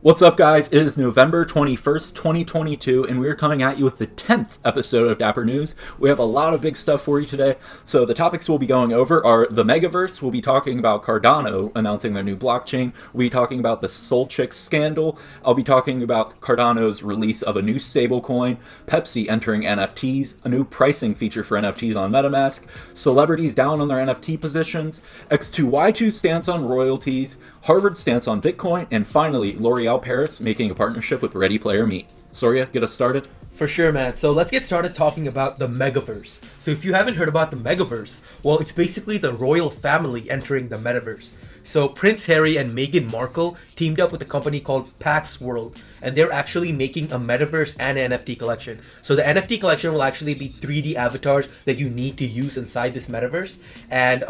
What's up, guys? It is November 21st, 2022, and we're coming at you with the 10th episode of Dapper News. We have a lot of big stuff for you today. So the topics we'll be going over are the Metaverse. We'll be talking about Cardano announcing their new blockchain. We'll be talking about the SolChicks scandal. I'll be talking about Cardano's release of a new stablecoin, Pepsi entering NFTs, a new pricing feature for NFTs on Metamask, celebrities down on their NFT positions, X2Y2 stance on royalties, Harvard's stance on Bitcoin, and finally, L'Oreal Paris making a partnership with Ready Player Me. Soorya, get us started? For sure, man. So let's get started talking about the Metaverse. So if you haven't heard about the Metaverse, well, it's basically the royal family entering the Metaverse. So Prince Harry and Meghan Markle teamed up with a company called Pax World, and they're actually making a Metaverse and an NFT collection. So the NFT collection will actually be 3D avatars that you need to use inside this Metaverse. And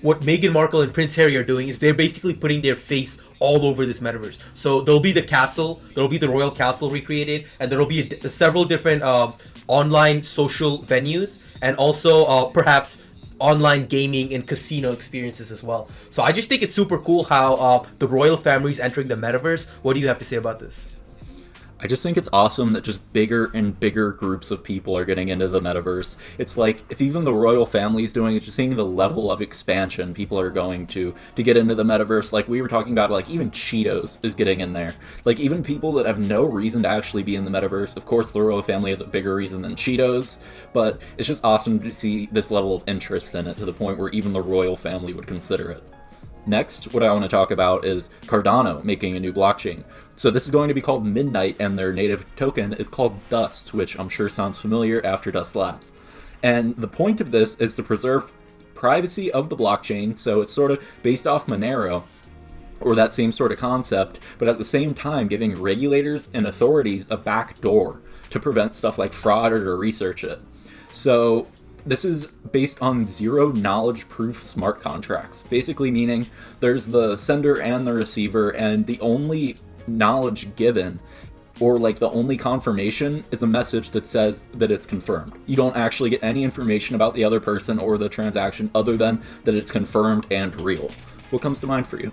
what Meghan Markle and Prince Harry are doing is they're basically putting their face all over this Metaverse. So there'll be the castle, there'll be the royal castle recreated, and there'll be several different online social venues, and also perhaps online gaming and casino experiences as well. So I just think it's super cool how the royal family is entering the Metaverse. What do you have to say about this? I just think it's awesome that just bigger and bigger groups of people are getting into the metaverse. It's like, if even the royal family is doing it, just seeing the level of expansion people are going to get into the metaverse. Like we were talking about, like even Cheetos is getting in there. Like even people that have no reason to actually be in the metaverse. Of course, the royal family has a bigger reason than Cheetos, but it's just awesome to see this level of interest in it to the point where even the royal family would consider it. Next, what I want to talk about is Cardano making a new blockchain. So this is going to be called Midnight, and their native token is called Dust, which I'm sure sounds familiar after Dust Labs. And the point of this is to preserve privacy of the blockchain, so it's sort of based off Monero, or that same sort of concept, but at the same time giving regulators and authorities a back door to prevent stuff like fraud or to research it. So this is based on zero knowledge proof smart contracts, basically meaning there's the sender and the receiver, and the only knowledge given, or like the only confirmation, is a message that says that it's confirmed. You don't actually get any information about the other person or the transaction other than that it's confirmed and real. What comes to mind for you?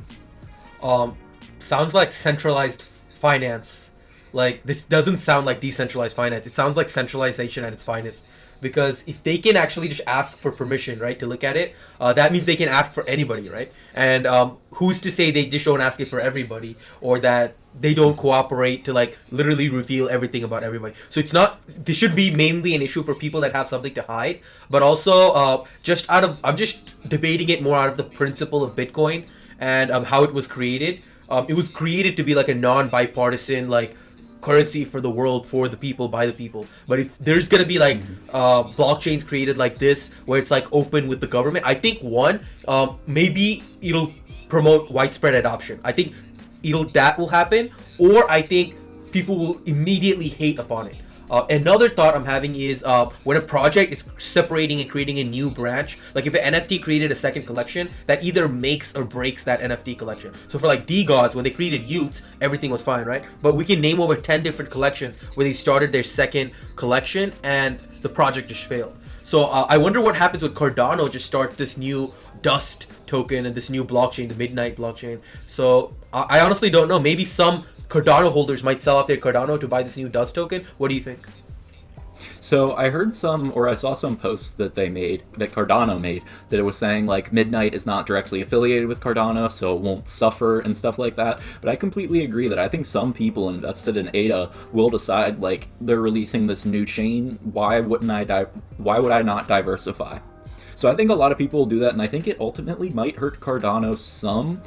Sounds like centralized finance. Like, this doesn't sound like decentralized finance. It sounds like centralization at its finest. Because if they can actually just ask for permission, right, to look at it, that means they can ask for anybody, right? And who's to say they just don't ask it for everybody, or that they don't cooperate to like literally reveal everything about everybody? So it's not, this should be mainly an issue for people that have something to hide, but also I'm just debating it more out of the principle of Bitcoin and how it was created. It was created to be like a non-bipartisan, like, currency for the world, for the people, by the people. But if there's gonna be like blockchains created like this where it's like open with the government, I think maybe it'll promote widespread adoption. I think that will happen, or I think people will immediately hate upon it. Another thought I'm having is when a project is separating and creating a new branch, like if an NFT created a second collection, that either makes or breaks that NFT collection. So for like DJED, when they created Utes, everything was fine, right? But we can name over 10 different collections where they started their second collection and the project just failed. So I wonder what happens when Cardano just starts this new Dust token and this new blockchain, the Midnight blockchain. So I honestly don't know. Maybe some Cardano holders might sell off their Cardano to buy this new Dust token. What do you think? So I saw some posts that Cardano made, that it was saying like Midnight is not directly affiliated with Cardano, so it won't suffer and stuff like that. But I completely agree that I think some people invested in ADA will decide, like, they're releasing this new chain. Why would I not diversify? So I think a lot of people will do that, and I think it ultimately might hurt Cardano some.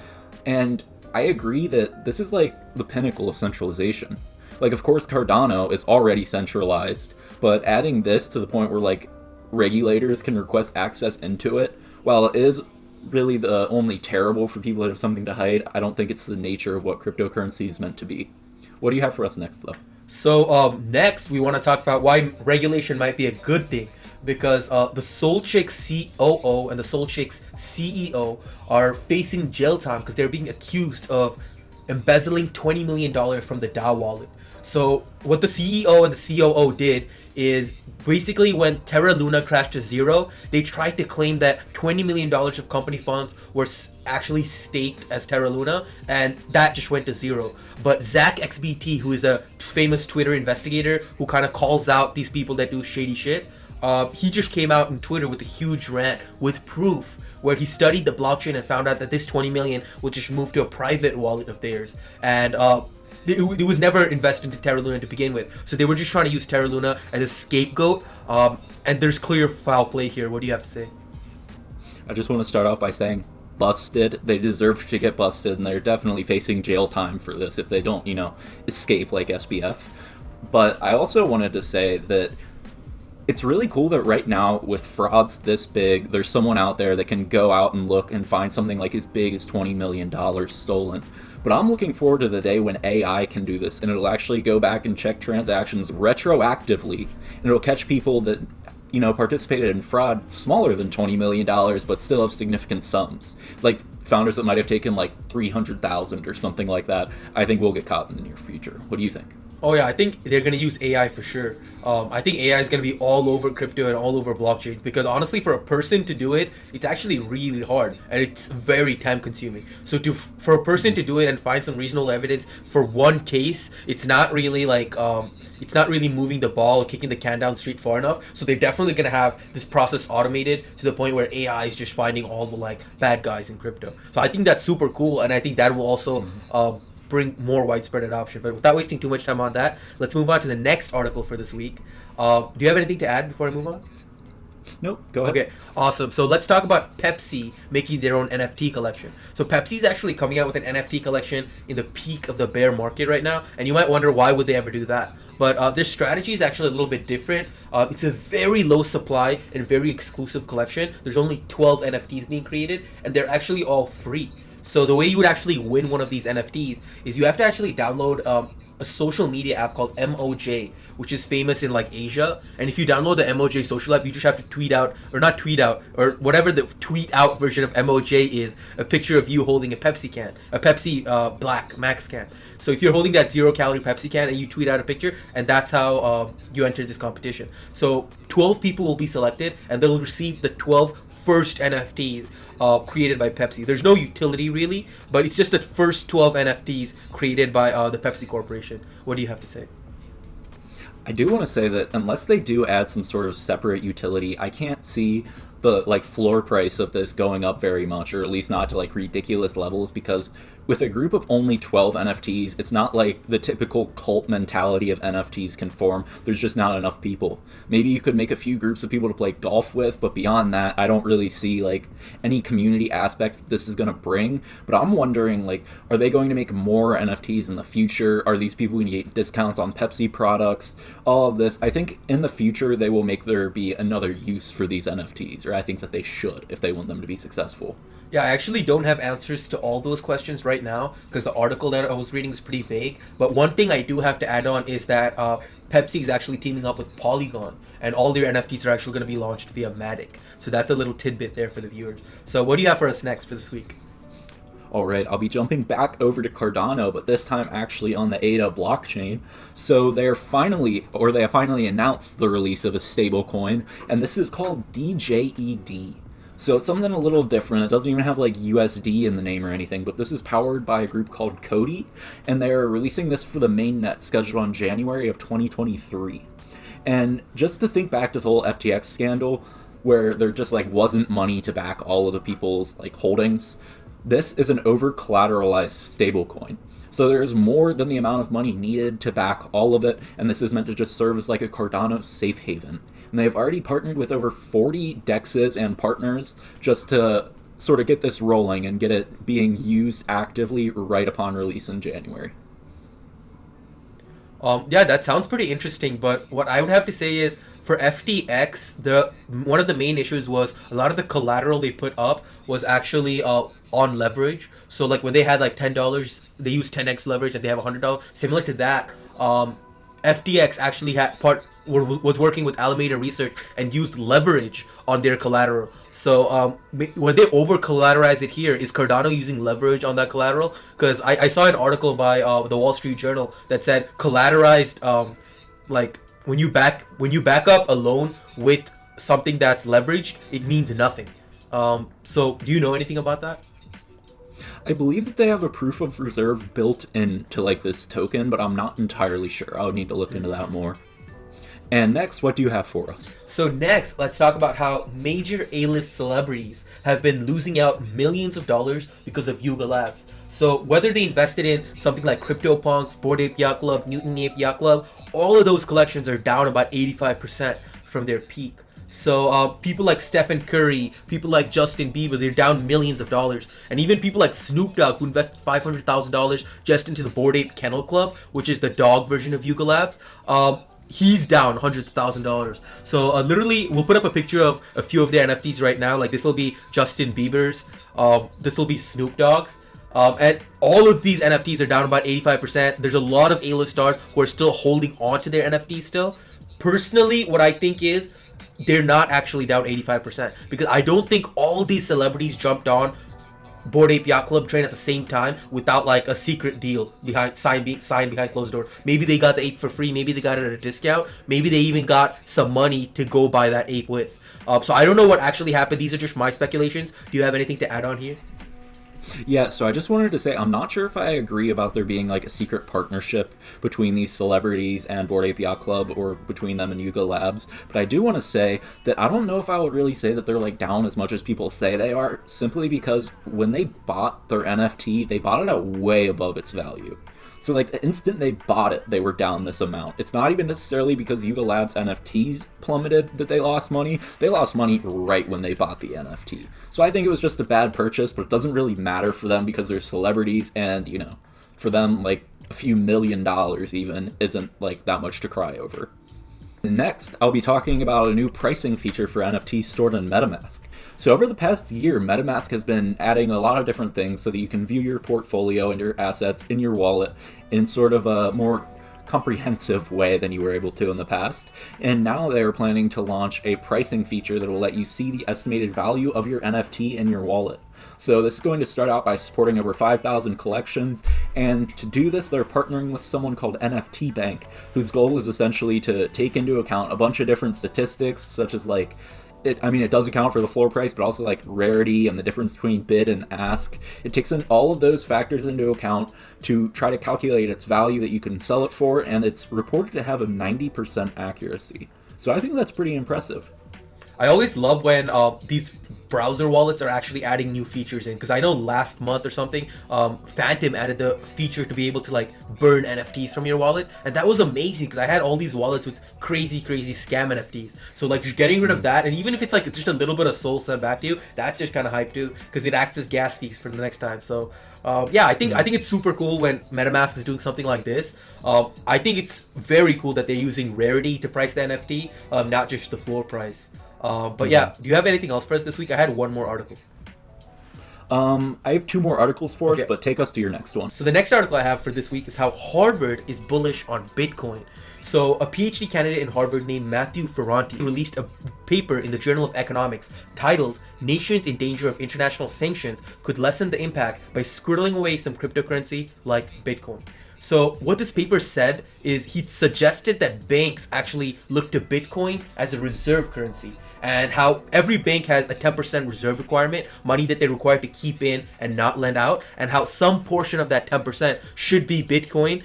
And I agree that this is like the pinnacle of centralization. Like, of course, Cardano is already centralized, but adding this to the point where like regulators can request access into it, while it is really the only terrible for people that have something to hide, I don't think it's the nature of what cryptocurrency is meant to be. What do you have for us next, though? So next, we want to talk about why regulation might be a good thing. Because the SolChicks COO and the SolChicks CEO are facing jail time because they're being accused of embezzling $20 million from the DAO wallet. So what the CEO and the COO did is basically when Terra Luna crashed to zero, they tried to claim that $20 million of company funds were actually staked as Terra Luna, and that just went to zero. But Zach XBT, who is a famous Twitter investigator who kind of calls out these people that do shady shit, he just came out on Twitter with a huge rant with proof where he studied the blockchain and found out that this 20 million would just move to a private wallet of theirs. And it was never invested into Terra Luna to begin with. So they were just trying to use Terra Luna as a scapegoat. And there's clear foul play here. What do you have to say? I just want to start off by saying, busted. They deserve to get busted, and they're definitely facing jail time for this if they don't, escape like SBF. But I also wanted to say that it's really cool that right now, with frauds this big, there's someone out there that can go out and look and find something like as big as $20 million stolen. But I'm looking forward to the day when AI can do this, and it'll actually go back and check transactions retroactively, and it'll catch people that, participated in fraud smaller than $20 million, but still have significant sums. Like founders that might have taken like 300,000 or something like that. I think will get caught in the near future. What do you think? Oh yeah, I think they're going to use AI for sure. I think AI is going to be all over crypto and all over blockchains because honestly, for a person to do it, it's actually really hard and it's very time consuming. So for a person to do it and find some reasonable evidence for one case, it's not really it's not really moving the ball or kicking the can down the street far enough. So they're definitely going to have this process automated to the point where AI is just finding all the bad guys in crypto. So I think that's super cool, and I think that will also bring more widespread adoption. But without wasting too much time on that, let's move on to the next article for this week. Do you have anything to add before I move on? Nope, go ahead. Okay, awesome. So let's talk about Pepsi making their own NFT collection. So Pepsi's actually coming out with an NFT collection in the peak of the bear market right now, and you might wonder why would they ever do that. But their strategy is actually a little bit different. It's a very low supply and very exclusive collection. There's only 12 NFTs being created, and they're actually all free. So the way you would actually win one of these NFTs is you have to actually download a social media app called MOJ, which is famous in Asia. And if you download the MOJ social app, you just have to tweet out, or whatever the tweet out version of MOJ is, a picture of you holding a Pepsi can, a Pepsi Black Max can. So if you're holding that 0-calorie Pepsi can and you tweet out a picture, and that's how you enter this competition. So 12 people will be selected, and they'll receive the 12 first NFTs created by Pepsi. There's no utility really, but it's just the first 12 NFTs created by the Pepsi Corporation. What do you have to say? I do want to say that unless they do add some sort of separate utility, I can't see the floor price of this going up very much, or at least not to ridiculous levels, because with a group of only 12 NFTs, it's not like the typical cult mentality of NFTs can form. There's just not enough people. Maybe you could make a few groups of people to play golf with, but beyond that, I don't really see any community aspect that this is going to bring. But I'm wondering, are they going to make more NFTs in the future? Are these people going to get discounts on Pepsi products? All of this. I think in the future they will make there be another use for these NFTs, or I think that they should if they want them to be successful. Yeah, I actually don't have answers to all those questions right now because the article that I was reading is pretty vague. But one thing I do have to add on is that Pepsi is actually teaming up with Polygon, and all their NFTs are actually going to be launched via Matic. So that's a little tidbit there for the viewers. So what do you have for us next for this week? All right, I'll be jumping back over to Cardano, but this time actually on the ADA blockchain. So they have finally announced the release of a stablecoin, and this is called DJED. So it's something a little different. It doesn't even have USD in the name or anything, but this is powered by a group called Cody, and they're releasing this for the mainnet scheduled on January of 2023. And just to think back to the whole FTX scandal, where there just wasn't money to back all of the people's holdings, this is an over-collateralized stablecoin. So there's more than the amount of money needed to back all of it, and this is meant to just serve as a Cardano safe haven. And they've already partnered with over 40 DEXs and partners just to sort of get this rolling and get it being used actively right upon release in January. Yeah, that sounds pretty interesting, but what I would have to say is for FTX, one of the main issues was a lot of the collateral they put up was actually on leverage. So when they had $10, they used 10x leverage and they have $100. Similar to that, FTX actually had was working with Alameda Research and used leverage on their collateral. So when they over collateralize it here, is Cardano using leverage on that collateral? Because I saw an article by the Wall Street Journal that said collateralized, like when you back up a loan with something that's leveraged, it means nothing. So do you know anything about that? I believe that they have a proof of reserve built into like this token, but I'm not entirely sure. I would need to look into that more. And next, what do you have for us? So next, let's talk about how major A-list celebrities have been losing out millions of dollars because of Yuga Labs. So whether they invested in something like CryptoPunks, Bored Ape Yacht Club, Newton Ape Yacht Club, all of those collections are down about 85% from their peak. So people like Stephen Curry, people like Justin Bieber, they're down millions of dollars. And even people like Snoop Dogg, who invested $500,000 just into the Bored Ape Kennel Club, which is the dog version of Yuga Labs, he's down $100,000. So literally, we'll put up a picture of a few of their NFTs right now. Like this will be Justin Bieber's, this will be Snoop Dogg's. And all of these NFTs are down about 85%. There's a lot of A-list stars who are still holding on to their NFTs still. Personally, what I think is they're not actually down 85%, because I don't think all these celebrities jumped on Bored Ape Yacht Club train at the same time without like a secret deal signed behind closed door. Maybe they got the ape for free. Maybe they got it at a discount. Maybe they even got some money to go buy that ape with. So I don't know what actually happened. These are just my speculations. Do you have anything to add on here? Yeah, so I just wanted to say I'm not sure if I agree about there being like a secret partnership between these celebrities and Bored Ape Yacht Club, or between them and Yuga Labs, but I do want to say that I don't know if I would really say that they're like down as much as people say they are, simply because when they bought their NFT, they bought it at way above its value. So like the instant they bought it, they were down this amount. It's not even necessarily because Yuga Labs NFTs plummeted that they lost money. They lost money right when they bought the NFT. So I think it was just a bad purchase, but it doesn't really matter for them because they're celebrities, and you know, for them like a few $1 million even isn't like that much to cry over. Next, I'll be talking about a new pricing feature for NFTs stored in Metamask. So over the past year, Metamask has been adding a lot of different things so that you can view your portfolio and your assets in your wallet in sort of a more comprehensive way than you were able to in the past. And now they're planning to launch a pricing feature that will let you see the estimated value of your NFT in your wallet. So this is going to start out by supporting over 5,000 collections, and to do this they're partnering with someone called NFT Bank, whose goal is essentially to take into account a bunch of different statistics, such as like it does account for the floor price, but also like rarity and the difference between bid and ask. It takes in all of those factors into account to try to calculate its value that you can sell it for, and it's reported to have a 90% accuracy. So I think that's pretty impressive. I always love when these browser wallets are actually adding new features in, because I know last month or something, Phantom added the feature to be able to like burn NFTs from your wallet, and that was amazing because I had all these wallets with crazy scam NFTs. So like just getting rid of that, and even if it's like just a little bit of soul sent back to you, that's just kind of hype too, because it acts as gas fees for the next time. So yeah, I think it's super cool when MetaMask is doing something like this. I think it's very cool that they're using rarity to price the NFT, not just the floor price. But yeah, do you have anything else for us this week? I had one more article. I have two more articles for us, but take us to your next one. So the next article I have for this week is how Harvard is bullish on Bitcoin. So a PhD candidate in Harvard named Matthew Ferranti released a paper in the Journal of Economics titled "Nations in Danger of International Sanctions Could Lessen the Impact by Scribbling Away Some Cryptocurrency Like Bitcoin." So what this paper said is he suggested that banks actually look to Bitcoin as a reserve currency, and how every bank has a 10% reserve requirement, money that they're required to keep in and not lend out, and how some portion of that 10% should be Bitcoin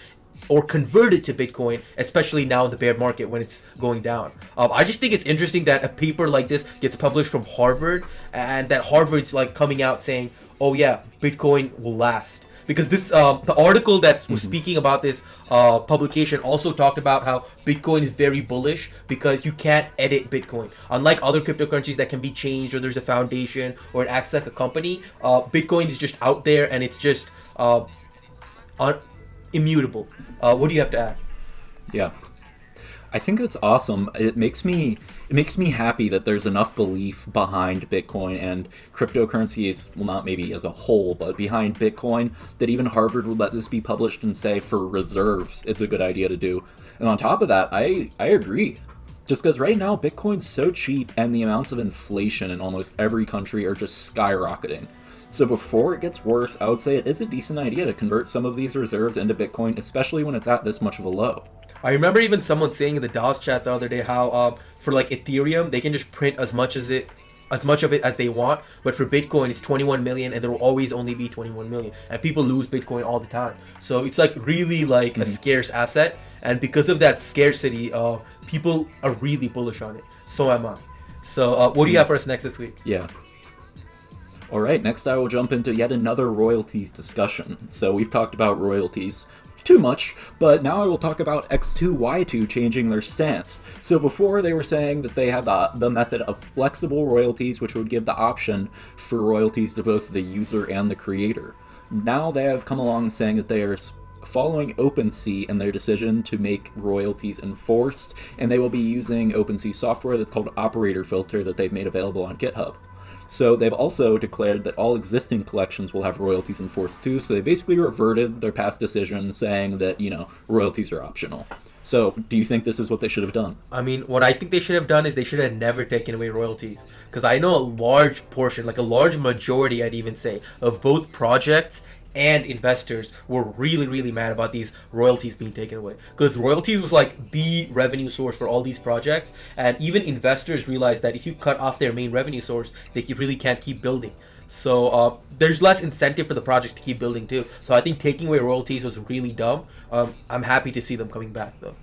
or converted to Bitcoin, especially now in the bear market when it's going down. I just think it's interesting that a paper like this gets published from Harvard, and that Harvard's like coming out saying, oh yeah, Bitcoin will last. Because this, the article that was speaking about this publication also talked about how Bitcoin is very bullish because you can't edit Bitcoin. Unlike other cryptocurrencies that can be changed, or there's a foundation, or it acts like a company, Bitcoin is just out there and it's just immutable. What do you have to add? Yeah. I think it's awesome. It makes me happy that there's enough belief behind Bitcoin and cryptocurrencies, well, not maybe as a whole, but behind Bitcoin, that even Harvard would let this be published and say for reserves, it's a good idea to do. And on top of that, I agree. Just because right now Bitcoin's so cheap and the amounts of inflation in almost every country are just skyrocketing. So before it gets worse, I would say it is a decent idea to convert some of these reserves into Bitcoin, especially when it's at this much of a low. I remember even someone saying in the DAHS chat the other day how for like Ethereum they can just print as much of it as they want, but for Bitcoin it's 21 million and there will always only be 21 million, and people lose Bitcoin all the time. So it's like really like a scarce asset, and because of that scarcity, people are really bullish on it. So am I. So what do you have for us next this week? Yeah. Alright, next I will jump into yet another royalties discussion. So we've talked about royalties too much, but now I will talk about X2Y2 changing their stance. So before they were saying that they had the method of flexible royalties, which would give the option for royalties to both the user and the creator. Now they have come along saying that they are following OpenSea in their decision to make royalties enforced, and they will be using OpenSea software that's called Operator Filter that they've made available on GitHub. So they've also declared that all existing collections will have royalties enforced too, so they basically reverted their past decision saying that, royalties are optional. So, do you think this is what they should have done? I mean, what I think they should have done is they should have never taken away royalties. Because I know a large portion, like a large majority, I'd even say, of both projects and investors were really, really mad about these royalties being taken away. Because royalties was like the revenue source for all these projects. And even investors realized that if you cut off their main revenue source, they really can't keep building. So there's less incentive for the projects to keep building too. So I think taking away royalties was really dumb. I'm happy to see them coming back though.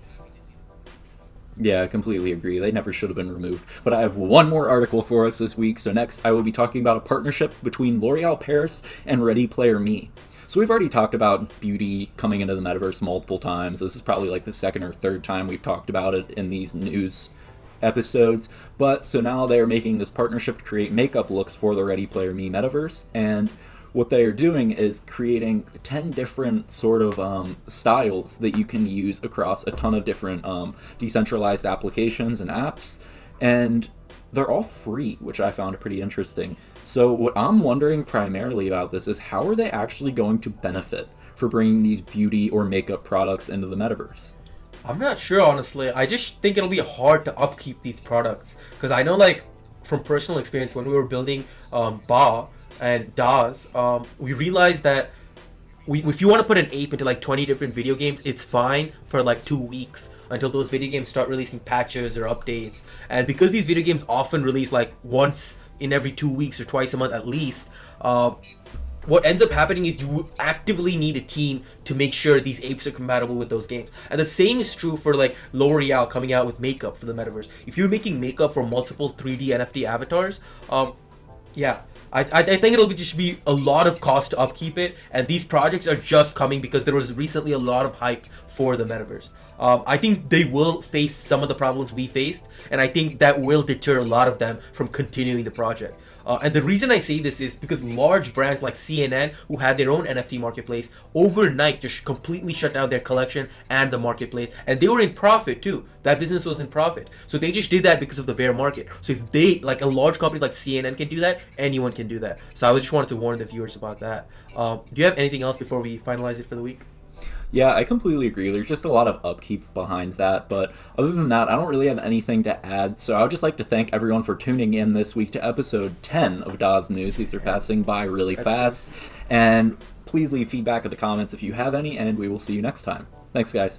Yeah, I completely agree. They never should have been removed. But I have one more article for us this week. So next, I will be talking about a partnership between L'Oreal Paris and Ready Player Me. So we've already talked about beauty coming into the metaverse multiple times. This is probably like the second or third time we've talked about it in these news episodes. But so now they're making this partnership to create makeup looks for the Ready Player Me metaverse. And what they are doing is creating 10 different sort of styles that you can use across a ton of different decentralized applications and apps. And they're all free, which I found pretty interesting. So what I'm wondering primarily about this is how are they actually going to benefit for bringing these beauty or makeup products into the metaverse? I'm not sure, honestly. I just think it'll be hard to upkeep these products. Because I know, like, from personal experience, when we were building BA and DAHS, we realized that if you want to put an ape into like 20 different video games, it's fine for like 2 weeks until those video games start releasing patches or updates. And because these video games often release like once in every 2 weeks or twice a month at least, what ends up happening is you actively need a team to make sure these apes are compatible with those games. And the same is true for like L'Oreal coming out with makeup for the metaverse. If you're making makeup for multiple 3D NFT avatars, I think it'll just be a lot of cost to upkeep it, and these projects are just coming because there was recently a lot of hype for the metaverse. I think they will face some of the problems we faced, and I think that will deter a lot of them from continuing the project. And the reason I say this is because large brands like CNN, who had their own NFT marketplace, overnight just completely shut down their collection and the marketplace. And they were in profit too. That business was in profit. So they just did that because of the bear market. So if they, like a large company like CNN can do that, anyone can do that. So I just wanted to warn the viewers about that. Do you have anything else before we finalize it for the week? Yeah, I completely agree. There's just a lot of upkeep behind that, but other than that, I don't really have anything to add. So I would just like to thank everyone for tuning in this week to episode 10 of DAHS News. These are passing by really fast. And please leave feedback in the comments if you have any, and we will see you next time. Thanks, guys.